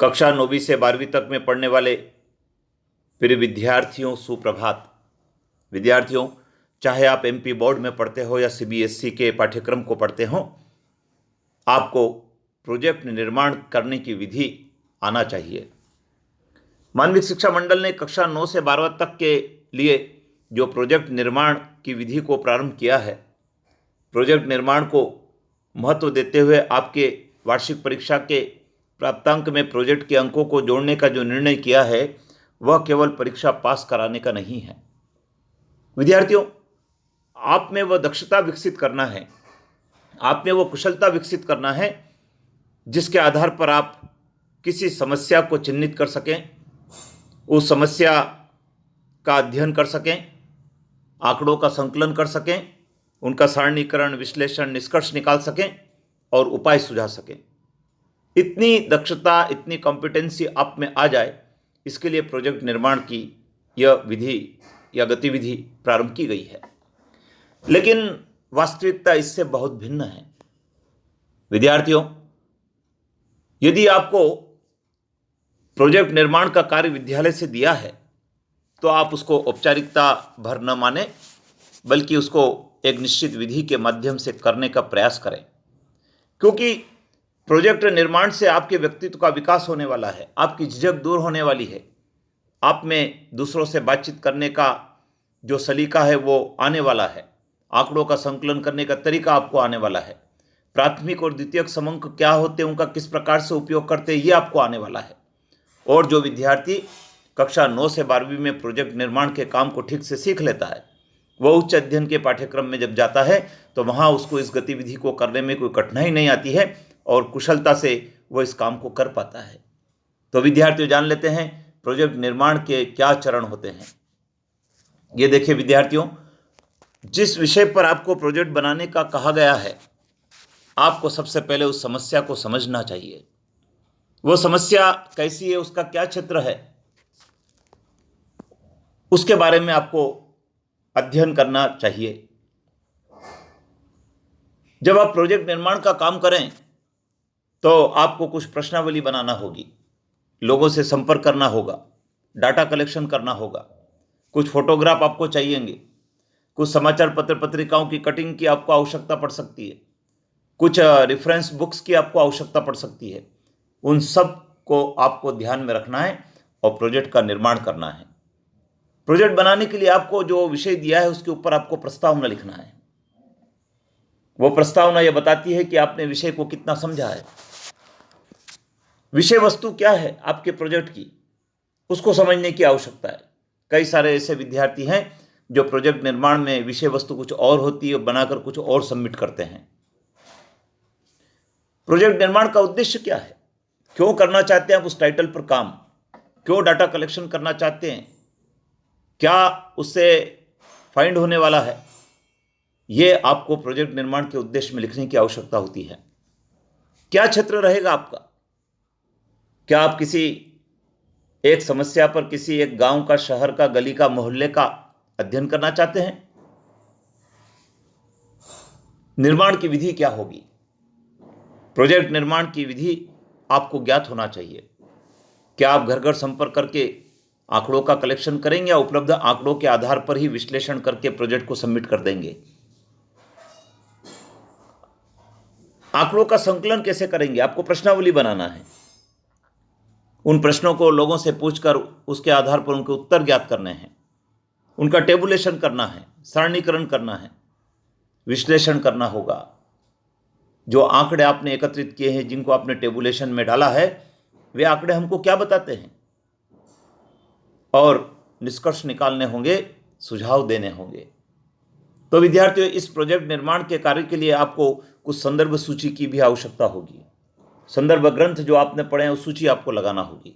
कक्षा 9वीं से 12वीं तक में पढ़ने वाले प्रिय विद्यार्थियों, सुप्रभात। विद्यार्थियों, चाहे आप एमपी बोर्ड में पढ़ते हो या सीबीएसई के पाठ्यक्रम को पढ़ते हो, आपको प्रोजेक्ट निर्माण करने की विधि आना चाहिए। मानविक शिक्षा मंडल ने कक्षा 9 से 12 तक के लिए जो प्रोजेक्ट निर्माण की विधि को प्रारंभ किया है, प्रोजेक्ट निर्माण को महत्व देते हुए आपके वार्षिक परीक्षा के प्राप्तांक में प्रोजेक्ट के अंकों को जोड़ने का जो निर्णय किया है, वह केवल परीक्षा पास कराने का नहीं है। विद्यार्थियों, आप में वह दक्षता विकसित करना है, आप में वो कुशलता विकसित करना है जिसके आधार पर आप किसी समस्या को चिन्हित कर सकें, उस समस्या का अध्ययन कर सकें, आंकड़ों का संकलन कर सकें, उनका सारणीकरण, विश्लेषण, निष्कर्ष निकाल सकें और उपाय सुझा सकें। इतनी दक्षता, इतनी कॉम्पिटेंसी आप में आ जाए, इसके लिए प्रोजेक्ट निर्माण की यह विधि या गतिविधि प्रारंभ की गई है। लेकिन वास्तविकता इससे बहुत भिन्न है। विद्यार्थियों, यदि आपको प्रोजेक्ट निर्माण का कार्य विद्यालय से दिया है तो आप उसको औपचारिकता भर न माने, बल्कि उसको एक निश्चित विधि के माध्यम से करने का प्रयास करें, क्योंकि प्रोजेक्ट निर्माण से आपके व्यक्तित्व का विकास होने वाला है, आपकी झिझक दूर होने वाली है, आप में दूसरों से बातचीत करने का जो सलीका है वो आने वाला है, आंकड़ों का संकलन करने का तरीका आपको आने वाला है, प्राथमिक और द्वितीयक समंक क्या होते हैं, उनका किस प्रकार से उपयोग करते हैं, ये आपको आने वाला है। और जो विद्यार्थी कक्षा 9 से 12वीं में प्रोजेक्ट निर्माण के काम को ठीक से सीख लेता है, वह उच्च अध्ययन के पाठ्यक्रम में जब जाता है तो वहाँ उसको इस गतिविधि को करने में कोई कठिनाई नहीं आती है और कुशलता से वह इस काम को कर पाता है। तो विद्यार्थियों, जान लेते हैं प्रोजेक्ट निर्माण के क्या चरण होते हैं। ये देखिए विद्यार्थियों, जिस विषय पर आपको प्रोजेक्ट बनाने का कहा गया है, आपको सबसे पहले उस समस्या को समझना चाहिए। वो समस्या कैसी है, उसका क्या क्षेत्र है, उसके बारे में आपको अध्ययन करना चाहिए। जब आप प्रोजेक्ट निर्माण का काम करें तो आपको कुछ प्रश्नावली बनाना होगी, लोगों से संपर्क करना होगा, डाटा कलेक्शन करना होगा, कुछ फोटोग्राफ आपको चाहिएंगे, कुछ समाचार पत्र पत्रिकाओं की कटिंग की आपको आवश्यकता पड़ सकती है, कुछ रेफरेंस बुक्स की आपको आवश्यकता पड़ सकती है। उन सब को आपको ध्यान में रखना है और प्रोजेक्ट का निर्माण करना है। प्रोजेक्ट बनाने के लिए आपको जो विषय दिया है उसके ऊपर आपको प्रस्तावना लिखना है। वो प्रस्तावना यह बताती है कि आपने विषय को कितना समझा है, विषय वस्तु क्या है आपके प्रोजेक्ट की, उसको समझने की आवश्यकता है। कई सारे ऐसे विद्यार्थी हैं जो प्रोजेक्ट निर्माण में विषय वस्तु कुछ और होती है, बनाकर कुछ और सबमिट करते हैं। प्रोजेक्ट निर्माण का उद्देश्य क्या है, क्यों करना चाहते हैं आप उस टाइटल पर काम, क्यों डाटा कलेक्शन करना चाहते हैं, क्या उससे फाइंड होने वाला है, ये आपको प्रोजेक्ट निर्माण के उद्देश्य में लिखने की आवश्यकता होती है। क्या क्षेत्र रहेगा आपका, क्या आप किसी एक समस्या पर किसी एक गांव का, शहर का, गली का, मोहल्ले का अध्ययन करना चाहते हैं। निर्माण की विधि क्या होगी, प्रोजेक्ट निर्माण की विधि आपको ज्ञात होना चाहिए। क्या आप घर घर संपर्क करके आंकड़ों का कलेक्शन करेंगे या उपलब्ध आंकड़ों के आधार पर ही विश्लेषण करके प्रोजेक्ट को सबमिट कर देंगे। आंकड़ों का संकलन कैसे करेंगे, आपको प्रश्नावली बनाना है, उन प्रश्नों को लोगों से पूछकर उसके आधार पर उनके उत्तर ज्ञात करने हैं, उनका टेबुलेशन करना है, सारणीकरण करना है, विश्लेषण करना होगा। जो आंकड़े आपने एकत्रित किए हैं, जिनको आपने टेबुलेशन में डाला है, वे आंकड़े हमको क्या बताते हैं, और निष्कर्ष निकालने होंगे, सुझाव देने होंगे। तो विद्यार्थियों, इस प्रोजेक्ट निर्माण के कार्य के लिए आपको कुछ संदर्भ सूची की भी आवश्यकता होगी। संदर्भ ग्रंथ जो आपने पढ़े हैं उस सूची आपको लगाना होगी।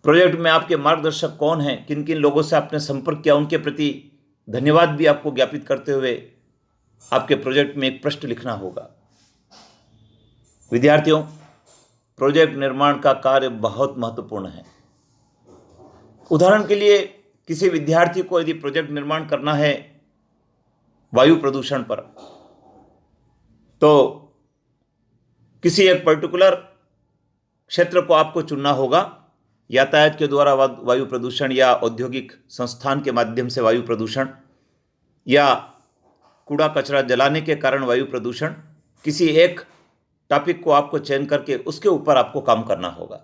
प्रोजेक्ट में आपके मार्गदर्शक कौन हैं, किन किन लोगों से आपने संपर्क किया, उनके प्रति धन्यवाद भी आपको ज्ञापित करते हुए आपके प्रोजेक्ट में एक पृष्ठ लिखना होगा। विद्यार्थियों, प्रोजेक्ट निर्माण का कार्य बहुत महत्वपूर्ण है। उदाहरण के लिए, किसी विद्यार्थी को यदि प्रोजेक्ट निर्माण करना है वायु प्रदूषण पर, तो किसी एक पर्टिकुलर क्षेत्र को आपको चुनना होगा। यातायात के द्वारा वायु प्रदूषण, या औद्योगिक संस्थान के माध्यम से वायु प्रदूषण, या कूड़ा कचरा जलाने के कारण वायु प्रदूषण, किसी एक टॉपिक को आपको चयन करके उसके ऊपर आपको काम करना होगा।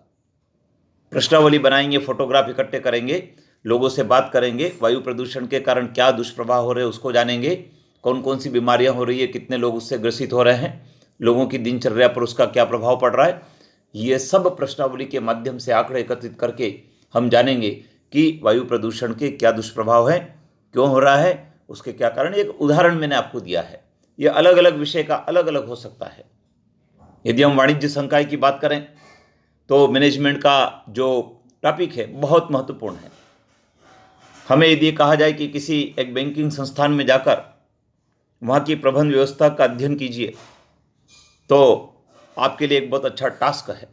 प्रश्नावली बनाएंगे, फोटोग्राफ इकट्ठे करेंगे, लोगों से बात करेंगे, वायु प्रदूषण के कारण क्या दुष्प्रभाव हो रहे हैं उसको जानेंगे, कौन कौन सी बीमारियां हो रही है, कितने लोग उससे ग्रसित हो रहे हैं, लोगों की दिनचर्या पर उसका क्या प्रभाव पड़ रहा है। ये सब प्रश्नावली के माध्यम से आंकड़े एकत्रित करके हम जानेंगे कि वायु प्रदूषण के क्या दुष्प्रभाव हैं, क्यों हो रहा है, उसके क्या कारण। एक उदाहरण मैंने आपको दिया है। ये अलग अलग विषय का अलग अलग हो सकता है। यदि हम वाणिज्य संकाय की बात करें तो मैनेजमेंट का जो टॉपिक है बहुत महत्वपूर्ण है। हमें यदि कहा जाए कि किसी एक बैंकिंग संस्थान में जाकर वहाँ की प्रबंध व्यवस्था का अध्ययन कीजिए, तो आपके लिए एक बहुत अच्छा टास्क है।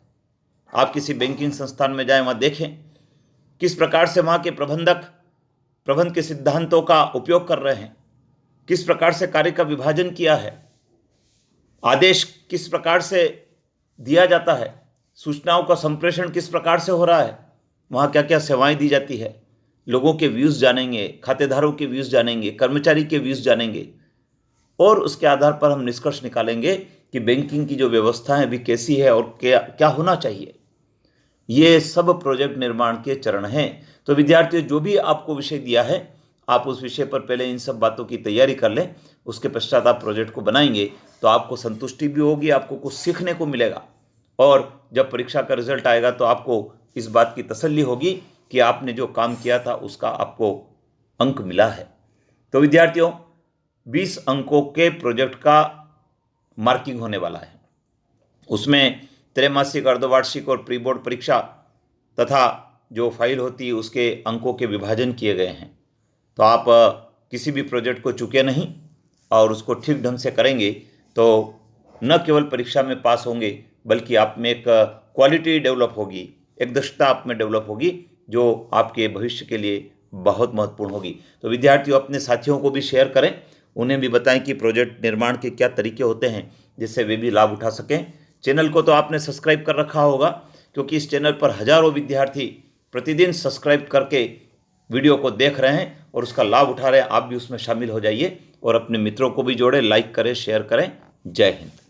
आप किसी बैंकिंग संस्थान में जाएं, वहाँ देखें किस प्रकार से वहाँ के प्रबंधक प्रबंध के सिद्धांतों का उपयोग कर रहे हैं, किस प्रकार से कार्य का विभाजन किया है, आदेश किस प्रकार से दिया जाता है, सूचनाओं का संप्रेषण किस प्रकार से हो रहा है, वहाँ क्या क्या सेवाएं दी जाती है, लोगों के व्यूज़ जानेंगे, खातेदारों के व्यूज़ जानेंगे, कर्मचारी के व्यूज़ जानेंगे, और उसके आधार पर हम निष्कर्ष निकालेंगे कि बैंकिंग की जो व्यवस्था है अभी कैसी है और क्या क्या होना चाहिए। ये सब प्रोजेक्ट निर्माण के चरण हैं। तो विद्यार्थियों, जो भी आपको विषय दिया है, आप उस विषय पर पहले इन सब बातों की तैयारी कर लें। उसके पश्चात आप प्रोजेक्ट को बनाएंगे तो आपको संतुष्टि भी होगी, आपको कुछ सीखने को मिलेगा, और जब परीक्षा का रिजल्ट आएगा तो आपको इस बात की तसल्ली होगी कि आपने जो काम किया था उसका आपको अंक मिला है। तो विद्यार्थियों, 20 अंकों के प्रोजेक्ट का मार्किंग होने वाला है। उसमें त्रैमासिक, अर्धवार्षिक और प्री बोर्ड परीक्षा तथा जो फाइल होती है उसके अंकों के विभाजन किए गए हैं। तो आप किसी भी प्रोजेक्ट को चूके नहीं और उसको ठीक ढंग से करेंगे तो न केवल परीक्षा में पास होंगे, बल्कि आप में एक क्वालिटी डेवलप होगी, एक दक्षता आप में डेवलप होगी, जो आपके भविष्य के लिए बहुत महत्वपूर्ण होगी। तो विद्यार्थियों, अपने साथियों को भी शेयर करें, उन्हें भी बताएं कि प्रोजेक्ट निर्माण के क्या तरीके होते हैं, जिससे वे भी लाभ उठा सकें। चैनल को तो आपने सब्सक्राइब कर रखा होगा, क्योंकि इस चैनल पर हजारों विद्यार्थी प्रतिदिन सब्सक्राइब करके वीडियो को देख रहे हैं और उसका लाभ उठा रहे हैं। आप भी उसमें शामिल हो जाइए और अपने मित्रों को भी जोड़ें, लाइक करें, शेयर करें। जय हिंद।